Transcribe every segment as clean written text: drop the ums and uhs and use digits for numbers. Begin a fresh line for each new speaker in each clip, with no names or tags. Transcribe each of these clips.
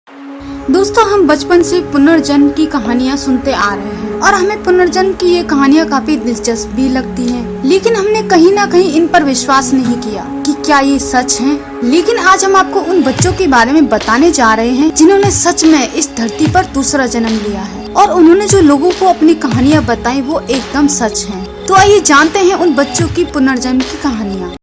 दोस्तों, हम बचपन से पुनर्जन्म की कहानियाँ सुनते आ रहे हैं और हमें पुनर्जन्म की ये कहानियाँ काफी दिलचस्प भी लगती हैं। लेकिन हमने कहीं ना कहीं इन पर विश्वास नहीं किया कि क्या ये सच है। लेकिन आज हम आपको उन बच्चों के बारे में बताने जा रहे हैं जिन्होंने सच में इस धरती पर दूसरा जन्म लिया है और उन्होंने जो लोगों को अपनी कहानियाँ बताई वो एकदम सच है। तो आइए जानते हैं उन बच्चों की पुनर्जन्म की कहानियाँ।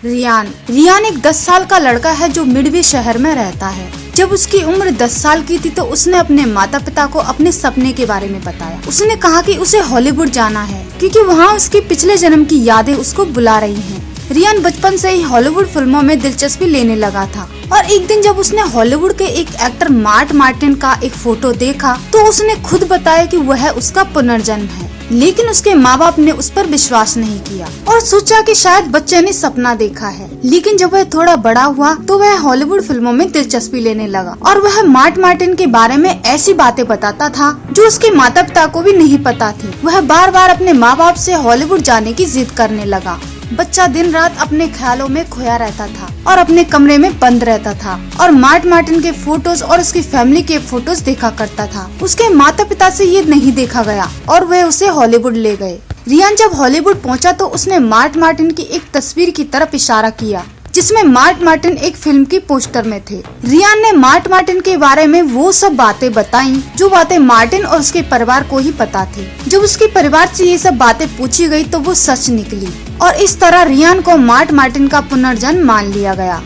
रियान एक 10 साल का लड़का है जो मिडवे शहर में रहता है। जब उसकी उम्र 10 साल की थी तो उसने अपने माता पिता को अपने सपने के बारे में बताया। उसने कहा कि उसे हॉलीवुड जाना है क्योंकि वहाँ उसके पिछले जन्म की यादें उसको बुला रही हैं। रियान बचपन से ही हॉलीवुड फिल्मों में दिलचस्पी लेने लगा था और एक दिन जब उसने हॉलीवुड के एक एक्टर मार्क मार्टिन का एक फोटो देखा तो उसने खुद बताया कि वह उसका पुनर्जन्म है। लेकिन उसके माँ बाप ने उस पर विश्वास नहीं किया और सोचा कि शायद बच्चे ने सपना देखा है। लेकिन जब वह थोड़ा बड़ा हुआ तो वह हॉलीवुड फिल्मों में दिलचस्पी लेने लगा और वह मार्क मार्टिन के बारे में ऐसी बातें बताता था जो उसके माता पिता को भी नहीं पता थी। वह बार बार अपने माँ बाप से हॉलीवुड जाने की जिद करने लगा। बच्चा दिन रात अपने ख्यालों में खोया रहता था और अपने कमरे में बंद रहता था और मार्क मार्टिन के फोटोज और उसकी फैमिली के फोटोज देखा करता था। उसके माता पिता से ये नहीं देखा गया और वे उसे हॉलीवुड ले गए। रियान जब हॉलीवुड पहुंचा तो उसने मार्क मार्टिन की एक तस्वीर की तरफ इशारा किया जिसमें मार्क मार्टिन एक फिल्म की पोस्टर में थे। रियान ने मार्क मार्टिन के बारे में वो सब बातें बताई जो बातें मार्टिन और उसके परिवार को ही पता थी। जब उसके परिवार से ये सब बातें पूछी गई तो वो सच निकली और इस तरह रियान को मार्क मार्टिन का पुनर्जन्म मान लिया गया।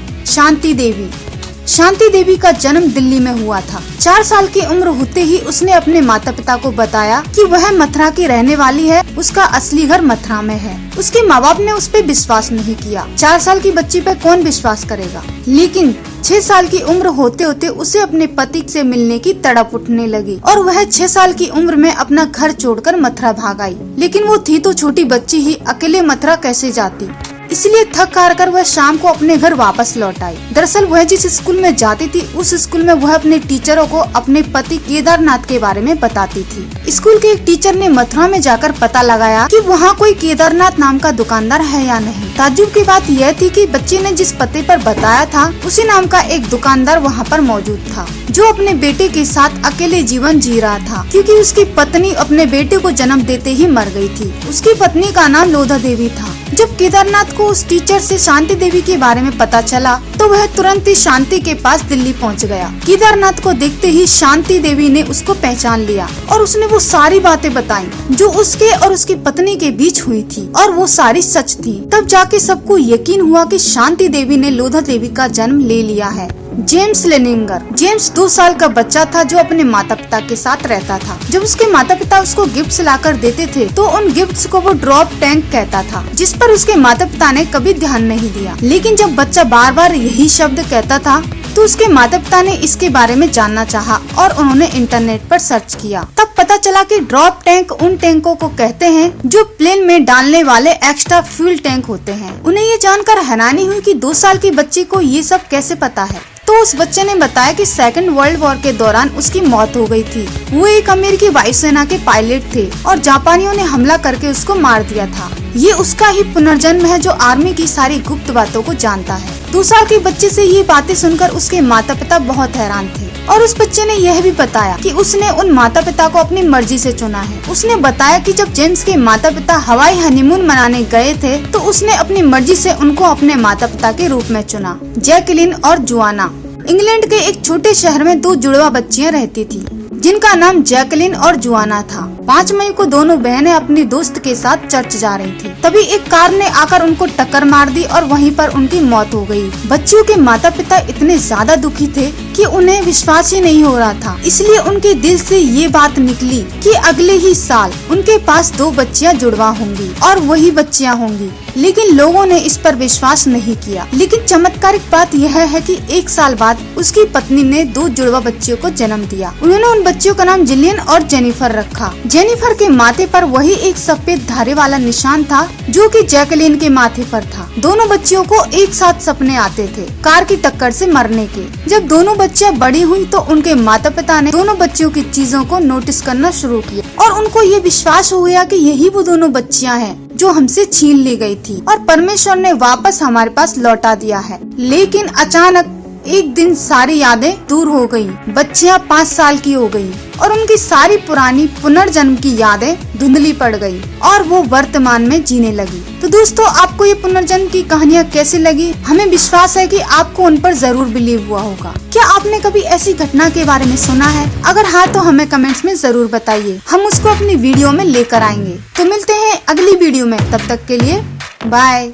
शांति देवी का जन्म दिल्ली में हुआ था। 4 साल की उम्र होते ही उसने अपने माता पिता को बताया कि वह मथुरा की रहने वाली है, उसका असली घर मथुरा में है। उसके माँ बाप ने उस पर विश्वास नहीं किया। 4 साल की बच्ची पे कौन विश्वास करेगा। लेकिन 6 साल की उम्र होते होते उसे अपने पति से मिलने की तड़प उठने लगी और वह 6 साल की उम्र में अपना घर छोड़कर मथुरा भाग आई। लेकिन वो थी तो छोटी बच्ची ही, अकेले मथुरा कैसे जाती। इसलिए थक हार कर वह शाम को अपने घर वापस लौट आई। दरअसल वह जिस स्कूल में जाती थी उस स्कूल में वह अपने टीचरों को अपने पति केदारनाथ के बारे में बताती थी। स्कूल के एक टीचर ने मथुरा में जाकर पता लगाया कि वहाँ कोई केदारनाथ नाम का दुकानदार है या नहीं। ताज्जुब की बात यह थी कि बच्ची ने जिस पते पर बताया था उसी नाम का एक दुकानदार वहाँ पर मौजूद था जो अपने बेटे के साथ अकेले जीवन जी रहा था क्योंकि उसकी पत्नी अपने बेटे को जन्म देते ही मर गई थी। उसकी पत्नी का नाम लोधा देवी था। जब केदारनाथ को उस टीचर से शांति देवी के बारे में पता चला तो वह तुरंत ही शांति के पास दिल्ली पहुंच गया। केदारनाथ को देखते ही शांति देवी ने उसको पहचान लिया और उसने वो सारी बातें बताई जो उसके और उसकी पत्नी के बीच हुई थी और वो सारी सच थी। तब जाके सबको यकीन हुआ कि शांति देवी ने लोधा देवी का जन्म ले लिया है। जेम्स 2 साल का बच्चा था जो अपने माता पिता के साथ रहता था। जब उसके माता पिता उसको गिफ्ट्स लाकर देते थे तो उन गिफ्ट्स को वो ड्रॉप टैंक कहता था जिस पर उसके माता पिता ने कभी ध्यान नहीं दिया। लेकिन जब बच्चा बार बार यही शब्द कहता था तो उसके माता पिता ने इसके बारे में जानना चाहा और उन्होंने इंटरनेट पर सर्च किया। तब पता चला कि ड्रॉप टैंक उन टैंकों को कहते हैं जो प्लेन में डालने वाले एक्स्ट्रा फ्यूल टैंक होते हैं। उन्हें ये जानकर हैरानी हुई कि 2 साल की बच्ची को ये सब कैसे पता है। तो उस बच्चे ने बताया कि सेकंड वर्ल्ड वॉर के दौरान उसकी मौत हो गई थी। वो एक अमेरिकी वायुसेना के पायलट थे और जापानियों ने हमला करके उसको मार दिया था। ये उसका ही पुनर्जन्म है जो आर्मी की सारी गुप्त बातों को जानता है। 2 साल की बच्चे से ये बातें सुनकर उसके माता पिता बहुत हैरान थे और उस बच्चे ने यह भी बताया कि उसने उन माता पिता को अपनी मर्जी से चुना है। उसने बताया कि जब जेम्स के माता पिता हवाई हनीमून मनाने गए थे तो उसने अपनी मर्जी से उनको अपने माता पिता के रूप में चुना। जैकलिन और जुआना इंग्लैंड के एक छोटे शहर में 2 जुड़वा बच्चियां रहती थी जिनका नाम जैकलिन और जुआना था। 5 मई को दोनों बहनें अपनी दोस्त के साथ चर्च जा रही थी। तभी एक कार ने आकर उनको टक्कर मार दी और वहीं पर उनकी मौत हो गई। बच्चियों के माता पिता इतने ज्यादा दुखी थे कि उन्हें विश्वास ही नहीं हो रहा था। इसलिए उनके दिल से ये बात निकली कि अगले ही साल उनके पास 2 बच्चियां जुड़वा होंगी और वही बच्चियां होंगी। लेकिन लोगों ने इस पर विश्वास नहीं किया। लेकिन चमत्कारिक बात यह है कि 1 साल बाद उसकी पत्नी ने 2 जुड़वा बच्चियों को जन्म दिया। उन्होंने उन बच्चियों का नाम जिलियन और जेनिफर रखा। जेनिफर के माथे पर वही एक सफेद धारे वाला निशान था जो कि जैकलिन के माथे पर था। दोनों बच्चियों को एक साथ सपने आते थे कार की टक्कर से मरने के। जब दोनों बच्चियां बड़ी हुई तो उनके माता पिता ने दोनों बच्चियों की चीजों को नोटिस करना शुरू किया और उनको ये विश्वास हो गया कि यही वो दोनों बच्चियां हैं जो हमसे छीन ली गई थी और परमेश्वर ने वापस हमारे पास लौटा दिया है। लेकिन अचानक एक दिन सारी यादें दूर हो गयी। बच्चियाँ 5 साल की हो गयी और उनकी सारी पुरानी पुनर्जन्म की यादें धुंधली पड़ गई और वो वर्तमान में जीने लगी। तो दोस्तों, आपको ये पुनर्जन्म की कहानियाँ कैसी लगी? हमें विश्वास है कि आपको उन पर जरूर बिलीव हुआ होगा। क्या आपने कभी ऐसी घटना के बारे में सुना है? अगर हाँ तो हमें कमेंट्स में जरूर बताइए, हम उसको अपनी वीडियो में लेकर आएंगे। तो मिलते हैं अगली वीडियो में, तब तक के लिए बाय।